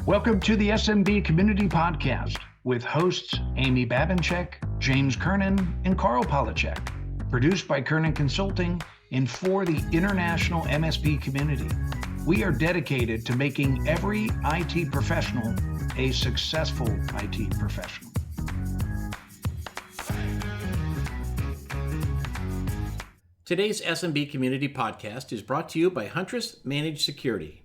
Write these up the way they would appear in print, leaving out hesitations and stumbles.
Welcome to the SMB Community Podcast with hosts Amy Babinchek, James Kernan, and Karl Polachek. Produced by Kernan Consulting and for the international MSP community. We are dedicated to making every IT professional a successful IT professional. Today's SMB Community Podcast is brought to you by Huntress Managed Security.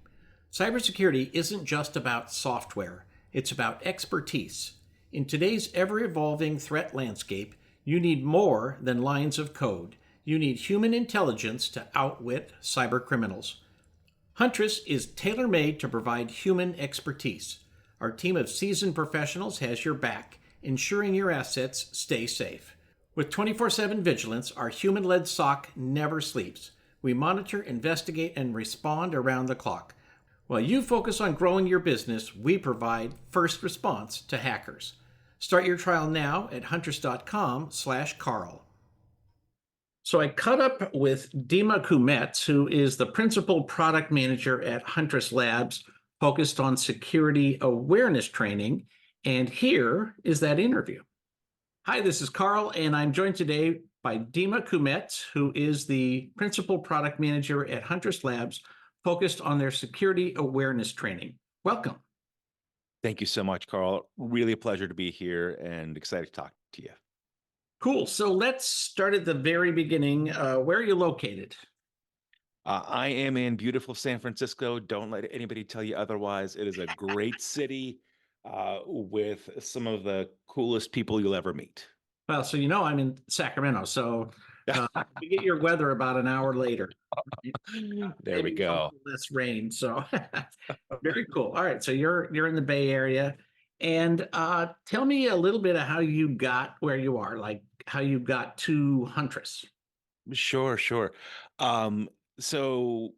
Cybersecurity isn't just about software, it's about expertise. In today's ever-evolving threat landscape, you need more than lines of code. You need human intelligence to outwit cyber criminals. Huntress is tailor-made to provide human expertise. Our team of seasoned professionals has your back, ensuring your assets stay safe. With 24/7 vigilance, our human-led SOC never sleeps. We monitor, investigate, and respond around the clock. While you focus on growing your business, we provide first response to hackers. Start your trial now at huntress.com/Karl. So I caught up with Dima Kumets, who is the principal product manager at Huntress Labs, focused on security awareness training. And here is that interview. Hi, this is Karl, and I'm joined today by Dima Kumets, who is the principal product manager at Huntress Labs, focused on their security awareness training. Welcome. Thank you so much, Karl. Really a pleasure to be here and excited to talk to you. Cool. So let's start at the very beginning. Where are you located? I am in beautiful San Francisco. Don't let anybody tell you otherwise. It is a great city with some of the coolest people you'll ever meet. Well, so I'm in Sacramento, so you get your weather about an hour later. There we go. Less rain, so very cool. All right, so you're in the Bay Area, and tell me a little bit of how you got where you are, like how you got to Huntress. Sure. So,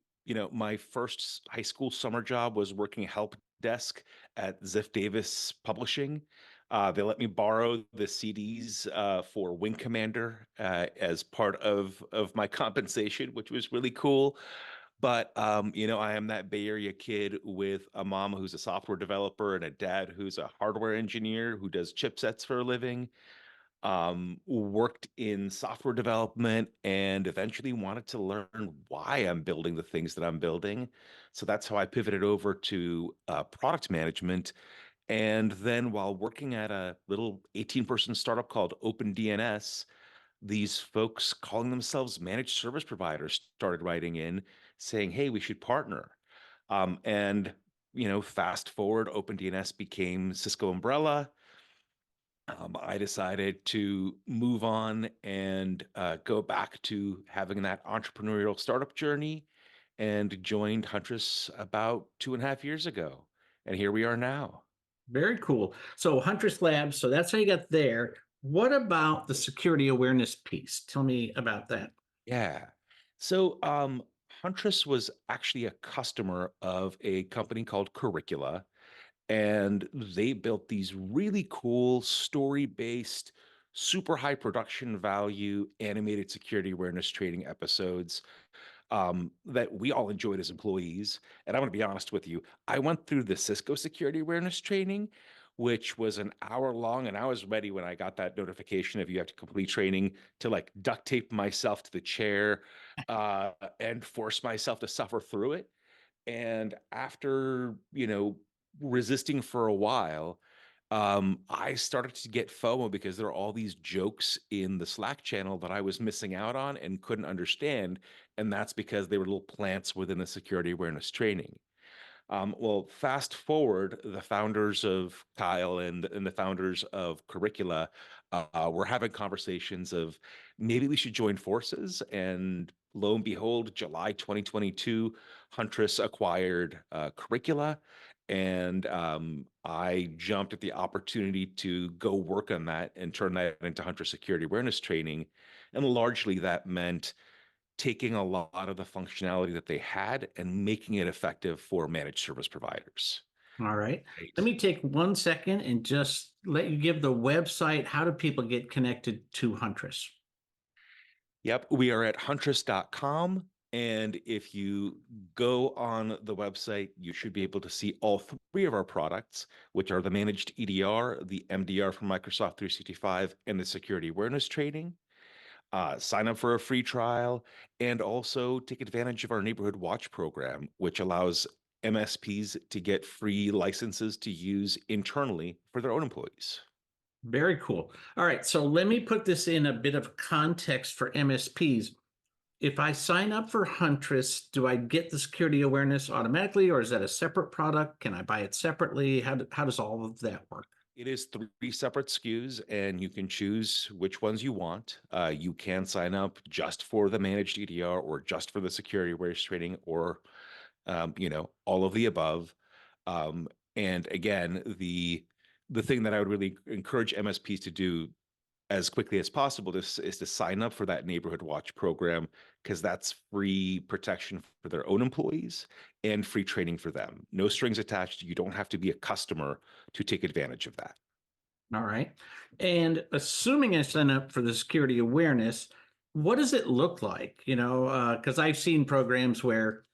my first high school summer job was working help desk at Ziff Davis Publishing. They let me borrow the CDs for Wing Commander as part of my compensation, which was really cool. But, I am that Bay Area kid with a mom who's a software developer and a dad who's a hardware engineer who does chipsets for a living. Worked in software development and eventually wanted to learn why I'm building the things that I'm building. So that's how I pivoted over to product management. And then while working at a little 18-person startup called OpenDNS, these folks calling themselves managed service providers started writing in saying, hey, we should partner. And fast forward, OpenDNS became Cisco Umbrella. I decided to move on and go back to having that entrepreneurial startup journey and joined Huntress about 2.5 years ago. And here we are now. Very cool. So Huntress Labs, so that's how you got there. What about the security awareness piece? Tell me about that. Yeah. So Huntress was actually a customer of a company called Curricula, and they built these really cool story-based, super high production value animated security awareness training episodes that we all enjoyed as employees. And I'm going to be honest with you, I went through the Cisco security awareness training, which was an hour long, and I was ready when I got that notification of you have to complete training to like duct tape myself to the chair and force myself to suffer through it. And after, resisting for a while, I started to get FOMO because there are all these jokes in the Slack channel that I was missing out on and couldn't understand. And that's because they were little plants within the security awareness training. Well, fast forward, the founders of Kyle and the founders of Curricula were having conversations of maybe we should join forces. And lo and behold, July 2022, Huntress acquired Curricula. And I jumped at the opportunity to go work on that and turn that into Huntress Security Awareness Training. And largely that meant taking a lot of the functionality that they had and making it effective for managed service providers. All right. Let me take 1 second and just let you give the website. How do people get connected to Huntress? Yep. We are at huntress.com. And if you go on the website, you should be able to see all three of our products, which are the managed EDR, the MDR from Microsoft 365, and the security awareness training. Sign up for a free trial, and also take advantage of our Neighborhood Watch program, which allows MSPs to get free licenses to use internally for their own employees. Very cool. All right, so let me put this in a bit of context for MSPs. If I sign up for Huntress, do I get the security awareness automatically, or is that a separate product? Can I buy it separately? How does all of that work? It is three separate SKUs, and you can choose which ones you want. You can sign up just for the managed EDR, or just for the security awareness training, or all of the above. And again, the thing that I would really encourage MSPs to do as quickly as possible is to sign up for that Neighborhood Watch program, because that's free protection for their own employees and free training for them. No strings attached. You don't have to be a customer to take advantage of that. All right. And assuming I sign up for the security awareness, what does it look like? Because I've seen programs where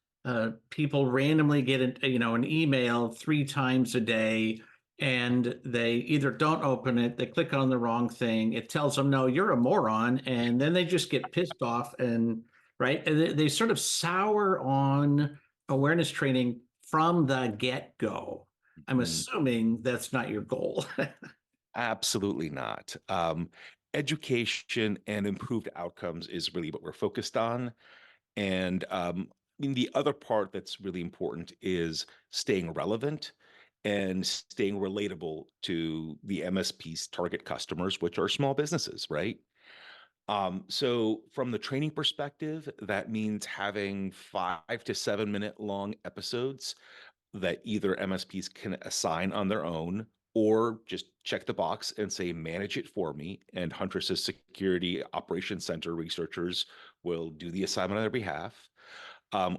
people randomly get an email 3 times a day, and they either don't open it, they click on the wrong thing, it tells them, no, you're a moron, and then they just get pissed off, and right, and they sort of sour on awareness training from the get-go. I'm assuming that's not your goal. Absolutely not. Education and improved outcomes is really what we're focused on. And the other part that's really important is staying relevant and staying relatable to the MSP's target customers, which are small businesses, right? So from the training perspective, that means having 5 to 7 minute long episodes that either MSPs can assign on their own, or just check the box and say, manage it for me. And Huntress's Security Operations Center researchers will do the assignment on their behalf.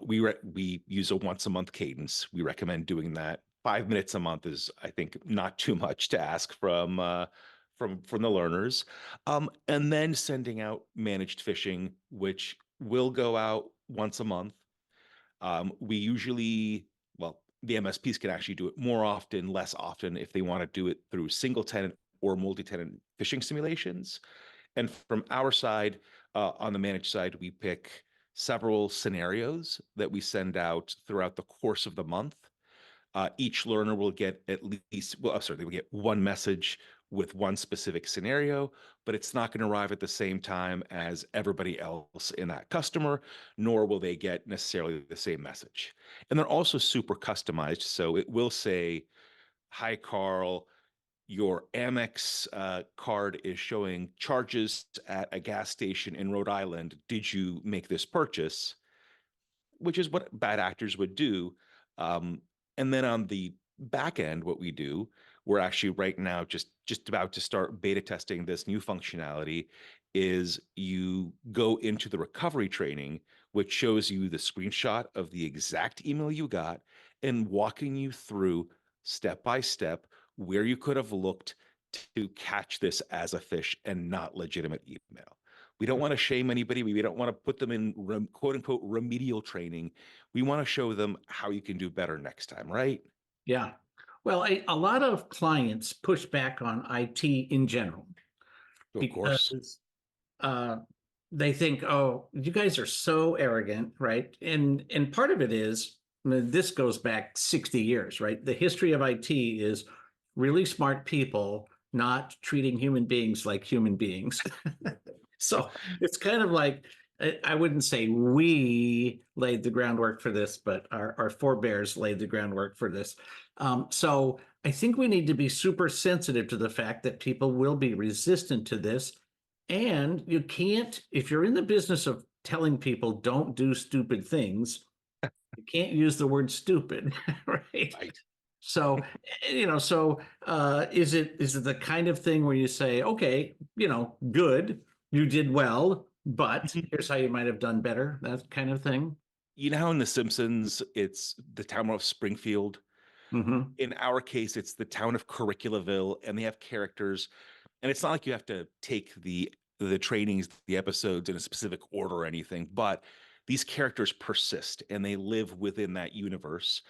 We use a once a month cadence. We recommend doing that. 5 minutes a month is, I think, not too much to ask from the learners. And then sending out managed phishing, which will go out once a month. We usually, well, the MSPs can actually do it more often, less often, if they want to do it through single tenant or multi-tenant phishing simulations. And from our side, on the managed side, we pick several scenarios that we send out throughout the course of the month. Each learner will get they will get one message with one specific scenario, but it's not going to arrive at the same time as everybody else in that customer, nor will they get necessarily the same message. And they're also super customized. So it will say, hi, Karl, your Amex card is showing charges at a gas station in Rhode Island. Did you make this purchase? Which is what bad actors would do. And then on the back end, what we do, we're actually right now just about to start beta testing this new functionality, is you go into the recovery training, which shows you the screenshot of the exact email you got and walking you through step by step where you could have looked to catch this as a phish and not legitimate email. We don't want to shame anybody. We don't want to put them in quote unquote remedial training. We want to show them how you can do better next time, right? Yeah. Well, a lot of clients push back on IT in general Of course. because they think, oh, you guys are so arrogant, right? And part of it is, I mean, this goes back 60 years, right? The history of IT is really smart people not treating human beings like human beings. So it's kind of like, I wouldn't say we laid the groundwork for this, but our forebears laid the groundwork for this. So I think we need to be super sensitive to the fact that people will be resistant to this. And you can't, if you're in the business of telling people don't do stupid things, you can't use the word stupid, right? Right. So, is it the kind of thing where you say, okay, good, you did well, but here's how you might have done better, that kind of thing? You know how in The Simpsons, it's the town of Springfield? Mm-hmm. In our case, it's the town of Curriculaville, and they have characters. And it's not like you have to take the trainings, the episodes in a specific order or anything, but these characters persist and they live within that universe.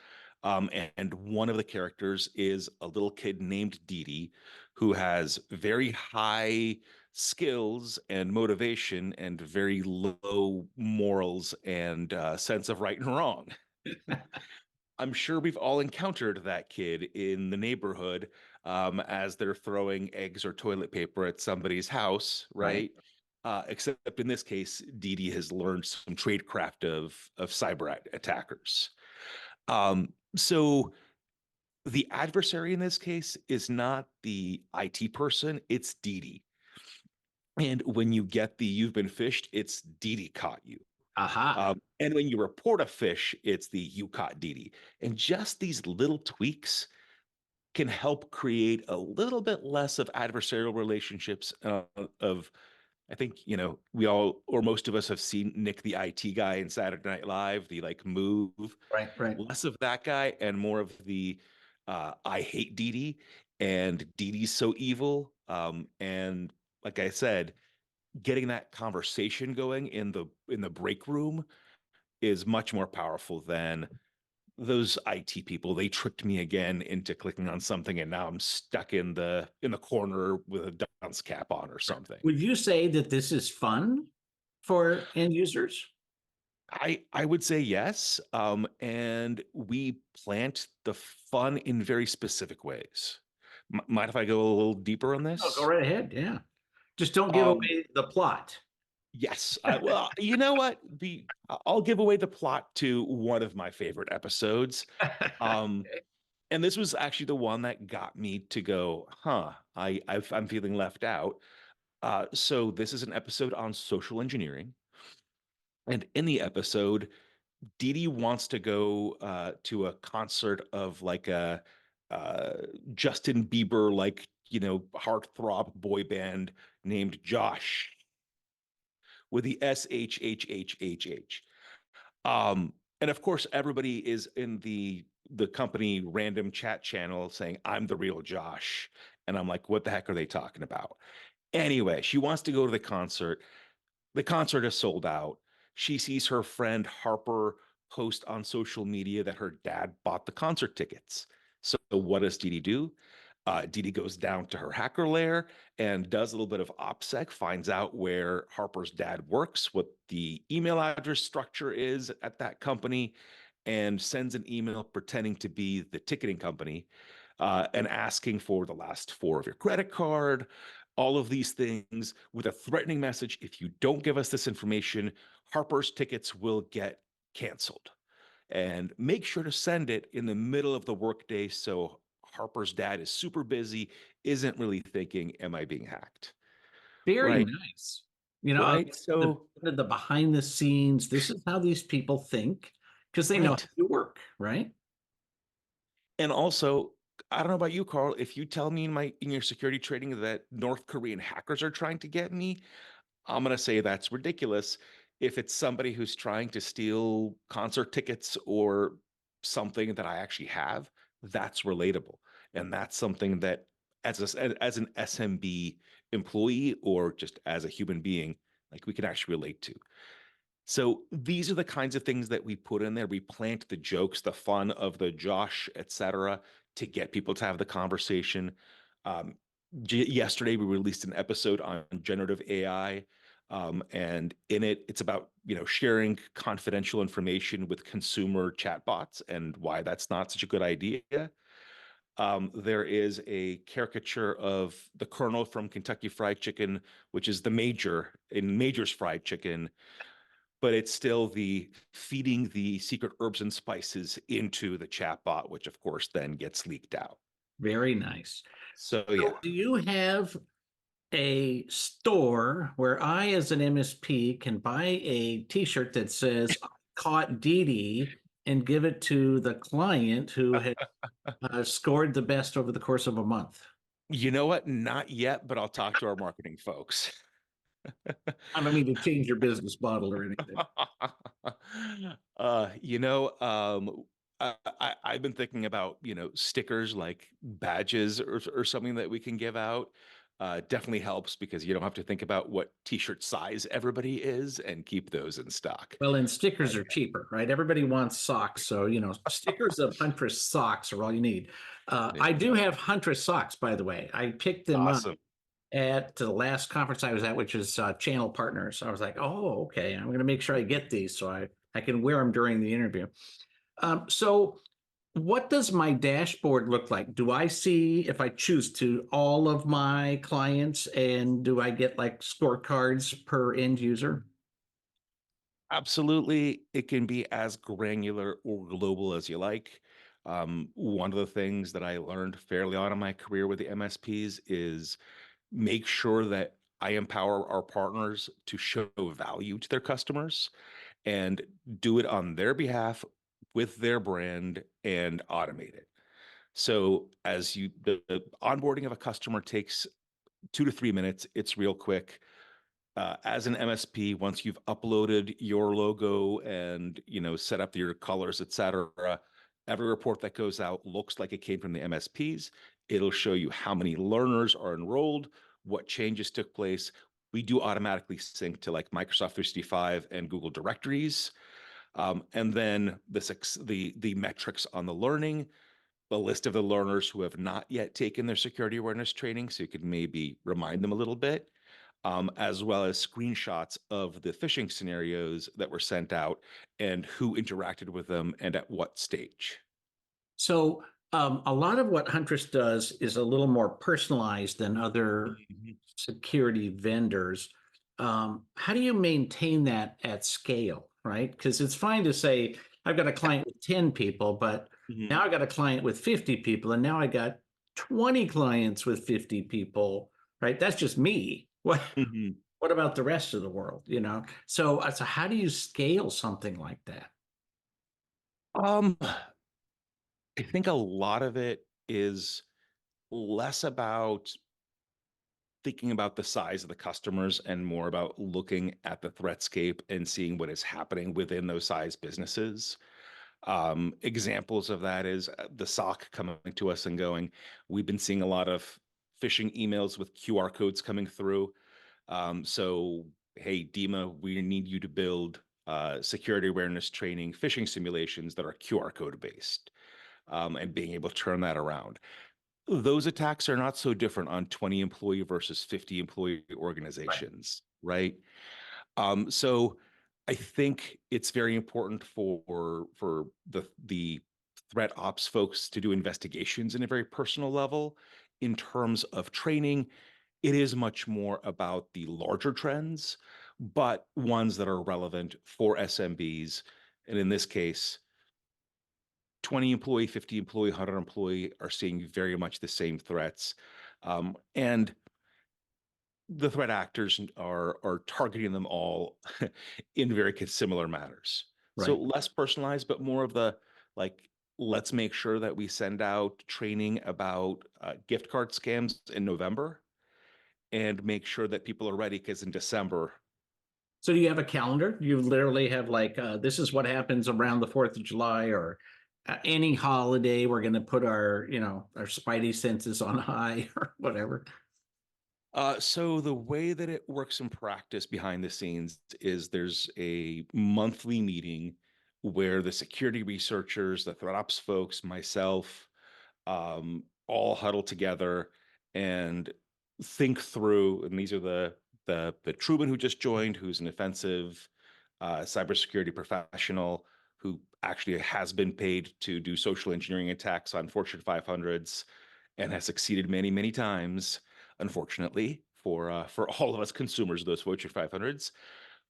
And one of the characters is a little kid named Dee Dee, who has very high skills and motivation and very low morals and sense of right and wrong. I'm sure we've all encountered that kid in the neighborhood as they're throwing eggs or toilet paper at somebody's house, Right. right? Except in this case, Dee Dee has learned some tradecraft of cyber attackers. So the adversary in this case is not the IT person, it's Dee Dee. And when you get the "you've been fished," it's Dee Dee caught you. Aha. And when you report a fish, it's the "you caught Dee Dee." And just these little tweaks can help create a little bit less of adversarial relationships of I think, we all or most of us have seen Nick the IT guy in Saturday Night Live, the like move, Right. Right. less of that guy and more of the I hate Dee Dee and Dee Dee's so evil. And like I said, getting that conversation going in the break room is much more powerful than those IT people. They tricked me again into clicking on something, and now I'm stuck in the corner with a dunce cap on or something. Would you say that this is fun for end users? I would say yes, and we plant the fun in very specific ways. Mind if I go a little deeper on Oh, go this? right ahead. Yeah. Just don't give Um, away the plot. yes. Well, you know what? I'll give away the plot to one of my favorite episodes. Um, and this was actually the one that got me to go, huh? I'm feeling left out. So this is an episode on social engineering, and in the episode, Dee Dee wants to go to a concert of like a uh, Justin Bieber, like, heartthrob boy band named Josh with the SHHHHH. And of course, everybody is in the company random chat channel saying, "I'm the real Josh." And I'm like, what the heck are they talking about? Anyway, she wants to go to the concert. The concert is sold out. She sees her friend Harper post on social media that her dad bought the concert tickets. So what does Dee Dee do? Dee Dee goes down to her hacker lair and does a little bit of OPSEC, finds out where Harper's dad works, what the email address structure is at that company, and sends an email pretending to be the ticketing company and asking for the last four of your credit card, all of these things with a threatening message. If you don't give us this information, Harper's tickets will get canceled. And make sure to send it in the middle of the workday so Harper's dad is super busy, isn't really thinking, am I being hacked? Very Right. nice. You know, Right. So, the behind the scenes, this is how these people think because they know how right. to work, right? And also, I don't know about you, Karl. If you tell me in your security training that North Korean hackers are trying to get me, I'm going to say that's ridiculous. If it's somebody who's trying to steal concert tickets or something that I actually have, that's relatable. And that's something that as an SMB employee or just as a human being, like we can actually relate to. So these are the kinds of things that we put in there. We plant the jokes, the fun of the Josh, etc., to get people to have the conversation. Um, Yesterday, we released an episode on generative AI, and in it, it's about sharing confidential information with consumer chatbots and why that's not such a good idea. There is a caricature of the Colonel from Kentucky Fried Chicken, which is the Major in Major's Fried Chicken, but it's still the feeding the secret herbs and spices into the chatbot, which of course then gets leaked out. Very nice. So So, yeah, do you have a store where I, as an MSP, can buy a T-shirt that says "I caught Dee Dee" and give it to the client who had scored the best over the course of a month? you know what? Not yet, but I'll talk to our marketing folks. I don't mean to change your business model or anything. uh, you know, um, I've been thinking about stickers like badges or something that we can give out. definitely helps because you don't have to think about what t-shirt size everybody is and keep those in stock. Well, and stickers are cheaper, right? Everybody wants socks. So, stickers of Huntress socks are all you need. There I you do go. have Huntress socks, by the way. I picked them up Awesome. at the last conference I was at, which is Channel Partners. I was like, oh, okay. I'm going to make sure I get these so I can wear them during the interview. So, what does my dashboard look like? Do I see, if I choose to, all of my clients, and do I get like scorecards per end user? Absolutely. It can be as granular or global as you like. One of the things that I learned fairly on in my career with the MSPs is make sure that I empower our partners to show value to their customers and do it on their behalf with their brand and automate it. So as the onboarding of a customer takes 2 to 3 minutes, it's real quick. As an MSP, once you've uploaded your logo and set up your colors, etc., every report that goes out looks like it came from the MSPs. It'll show you how many learners are enrolled, what changes took place. We do automatically sync to like Microsoft 365 and Google directories, and then the metrics on the learning, the list of the learners who have not yet taken their security awareness training, so you could maybe remind them a little bit, as well as screenshots of the phishing scenarios that were sent out and who interacted with them and at what stage. So a lot of what Huntress does is a little more personalized than other Mhm. security vendors. How do you maintain that at scale, right? Because it's fine to say, I've got a client with 10 people, but Mhm. now I got a client with 50 people, and now I got 20 clients with 50 people, right? That's just me. Mhm. What about the rest of the world, So how do you scale something like that? I think a lot of it is less about thinking about the size of the customers and more about looking at the threatscape and seeing what is happening within those size businesses. Examples of that is the SOC coming to us and going, we've been seeing a lot of phishing emails with QR codes coming through. So, hey, Dima, we need you to build security awareness training phishing simulations that are QR code based, and being able to turn that around. Those attacks are not so different on 20 employee versus 50 employee Right. organizations, right? So I think it's very important for the threat ops folks to do investigations in a very personal level. In terms of training, it is much more about the larger trends, but ones that are relevant for SMBs. And in this case, 20 employee, 50 employee, 100 employee are seeing very much the same threats. And the threat actors are targeting them all in very similar manners. So Right. less personalized, but more of the like, let's make sure that we send out training about gift card scams in November and make sure that people are ready because in December. So do you have a calendar? You literally have like, this is what happens around the 4th of July or any holiday. We're going to put our spidey senses on high or whatever. So the way that it works in practice behind the scenes is there's a monthly meeting where the security researchers, the threat ops folks, myself, all huddle together and think through. And these are the Truman who just joined, who's an offensive cybersecurity professional who actually has been paid to do social engineering attacks on Fortune 500s and has succeeded many, many times, unfortunately, for all of us consumers of those Fortune 500s.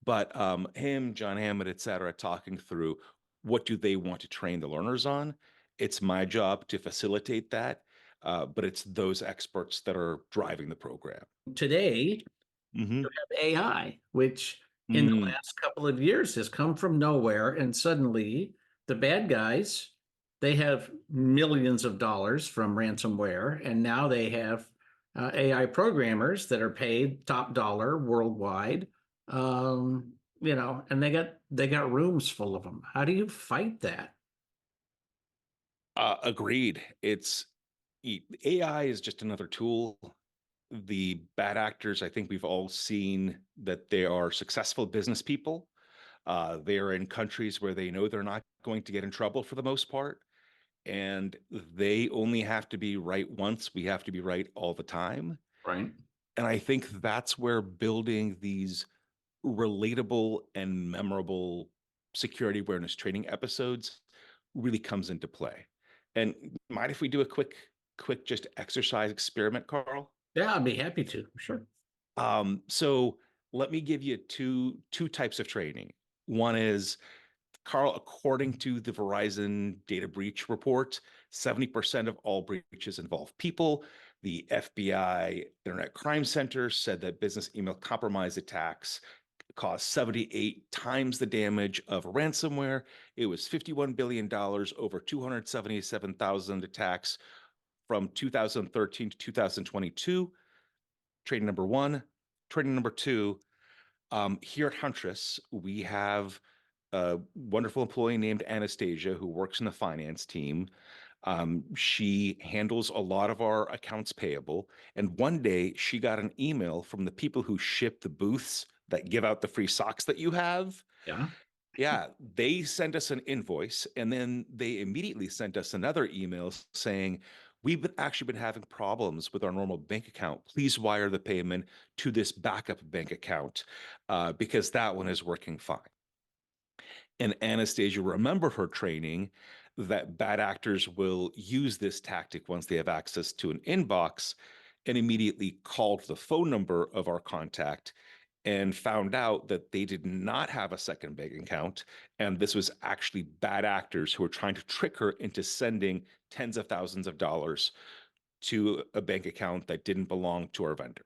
But him, John Hammond, et cetera, talking through what do they want to train the learners on. It's my job to facilitate that, but it's those experts that are driving the program. Today, Hmm. you have AI, which in the Mm. last couple of years has come from nowhere. And suddenly the bad guys, they have millions of dollars from ransomware. And now they have AI programmers that are paid top dollar worldwide. And they got rooms full of them. How do you fight that? Agreed. AI is just another tool. The bad actors, I think we've all seen that they are successful business people. They are in countries where they know they're not going to get in trouble for the most part. And they only have to be right once. We have to be right all the time. Right. And I think that's where building these relatable and memorable security awareness training episodes really comes into play. And mind if we do a quick just exercise experiment, Carl? Yeah, I'd be happy to. Sure. So let me give you two types of training. One is, Karl, according to the Verizon data breach report, 70% of all breaches involve people. The FBI Internet Crime Center said that business email compromise attacks caused 78 times the damage of ransomware. It was $51 billion, over 277,000 attacks from 2013 to 2022. Training number one. Training number two, here at Huntress, we have a wonderful employee named Anastasia who works in the finance team. She handles a lot of our accounts payable. And one day she got an email from the people who ship the booths that give out the free socks that you have. Yeah. Yeah, they sent us an invoice, and then they immediately sent us another email saying, we've actually been having problems with our normal bank account. Please wire the payment to this backup bank account because that one is working fine. And Anastasia remembered her training that bad actors will use this tactic once they have access to an inbox, and immediately called the phone number of our contact and found out that they did not have a second bank account. And this was actually bad actors who were trying to trick her into sending tens of thousands of dollars to a bank account that didn't belong to our vendor.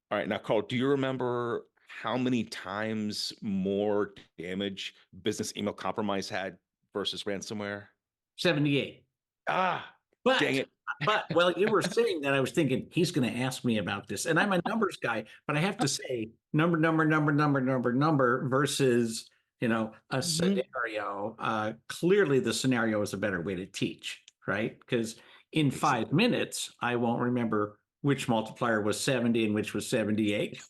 All right, now, Karl, do you remember how many times more damage business email compromise had versus ransomware? 78. Ah, dang But it. while you were saying that, I was thinking he's going to ask me about this, and I'm a numbers guy, but I have to say number versus a scenario. Clearly, the scenario is a better way to teach, right? Because in 5 minutes, I won't remember which multiplier was 70 and which was 78.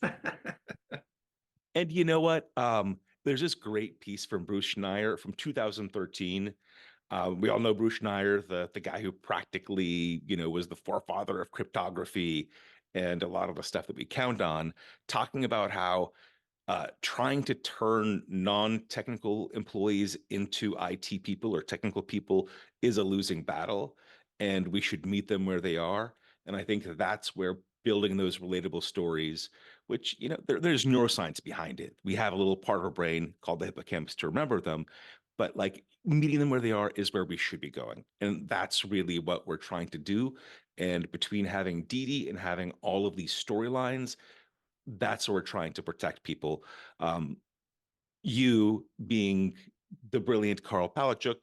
And you know what? There's this great piece from Bruce Schneier from 2013. We all know Bruce Schneier, the guy who practically, was the forefather of cryptography and a lot of the stuff that we count on, talking about how trying to turn non-technical employees into IT people or technical people is a losing battle, and we should meet them where they are. And I think that's where building those relatable stories, which, there's neuroscience behind it. We have a little part of our brain called the hippocampus to remember them, but like meeting them where they are is where we should be going. And that's really what we're trying to do. And between having Didi and having all of these storylines, that's what we're trying to protect people. You being the brilliant Karl Palachuk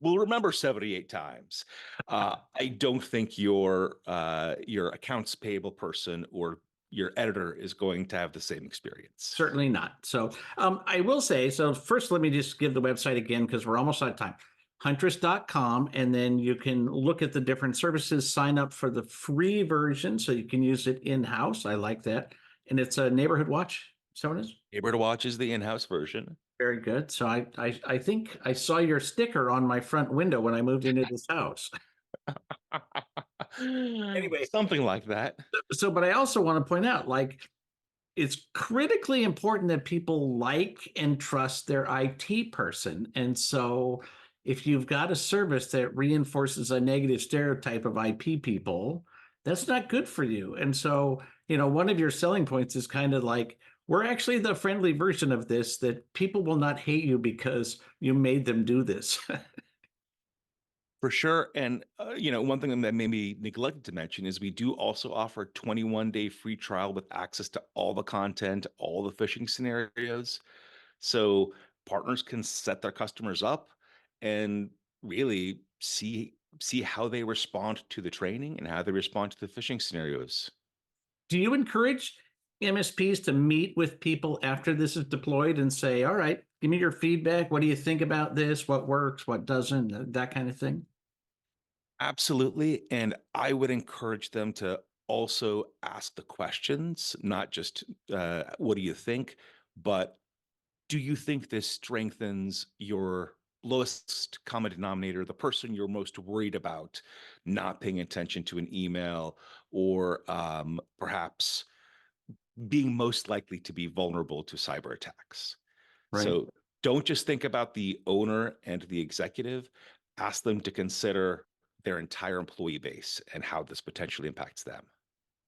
will remember 78 times. I don't think your accounts payable person or your editor is going to have the same experience. Certainly not. So I will say, so first, let me just give the website again, because we're almost out of time. Huntress.com, and then you can look at the different services, sign up for the free version so you can use it in-house. I like that. And it's a Neighborhood Watch. So it is. Neighborhood Watch is the in-house version. Very good. So I think I saw your sticker on my front window when I moved into this house. Anyway, something like that. So, but I also want to point out, like, it's critically important that people like and trust their IT person. And so if you've got a service that reinforces a negative stereotype of IP people, that's not good for you. And so, one of your selling points is kind of like, we're actually the friendly version of this, that people will not hate you because you made them do this. For sure. And, one thing that may be neglected to mention is we do also offer a 21-day free trial with access to all the content, all the phishing scenarios. So partners can set their customers up and really see how they respond to the training and how they respond to the phishing scenarios. Do you encourage MSPs to meet with people after this is deployed and say, all right, give me your feedback. What do you think about this? What works? What doesn't? That kind of thing? Absolutely. And I would encourage them to also ask the questions, not just what do you think, but do you think this strengthens your lowest common denominator, the person you're most worried about not paying attention to an email, or perhaps being most likely to be vulnerable to cyber attacks? Right. So don't just think about the owner and the executive, ask them to consider their entire employee base and how this potentially impacts them.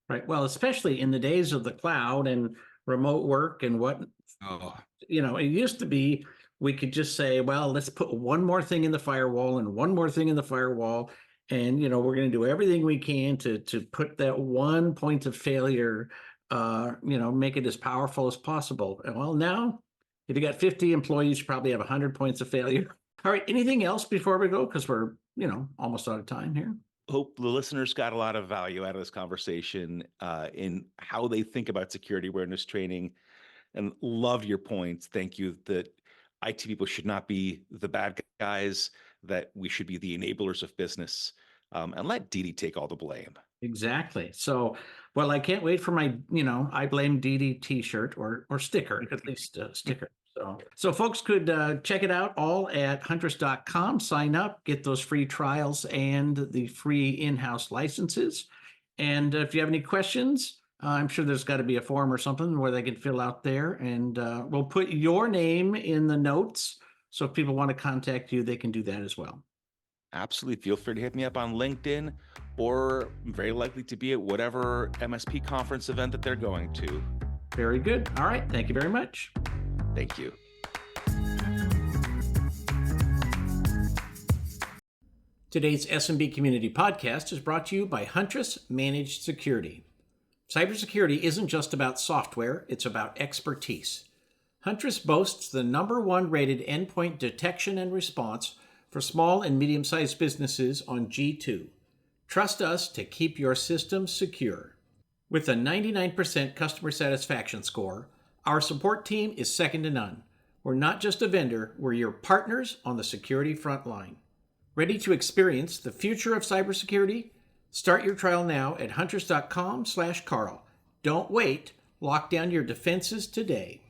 Right. Well, especially in the days of the cloud and remote work and what, Oh, it used to be we could just say, well, let's put one more thing in the firewall and one more thing in the firewall. And, we're going to do everything we can to put that one point of failure, make it as powerful as possible. And well, now, if you got 50 employees, you probably have 100 points of failure. All right. Anything else before we go? Because we're, almost out of time here. hope the listeners got a lot of value out of this conversation in how they think about security awareness training, and love your points. Thank you that IT people should not be the bad guys, that we should be the enablers of business, and let Didi take all the blame. Exactly. So, well, I can't wait for my, I blame Didi t-shirt or sticker, at least a sticker. So folks could check it out all at huntress.com, sign up, get those free trials and the free in-house licenses. And if you have any questions, I'm sure there's got to be a form or something where they can fill out there, and we'll put your name in the notes. So if people want to contact you, they can do that as well. Absolutely. Feel free to hit me up on LinkedIn, or I'm very likely to be at whatever MSP conference event that they're going to. Very good. All right. Thank you very much. Thank you. Today's SMB Community Podcast is brought to you by Huntress Managed Security. Cybersecurity isn't just about software, it's about expertise. Huntress boasts the #1 rated endpoint detection and response for small and medium-sized businesses on G2. Trust us to keep your systems secure. With a 99% customer satisfaction score, our support team is second to none. We're not just a vendor, we're your partners on the security front line. Ready to experience the future of cybersecurity? Start your trial now at huntress.com/Karl. Don't wait. Lock down your defenses today.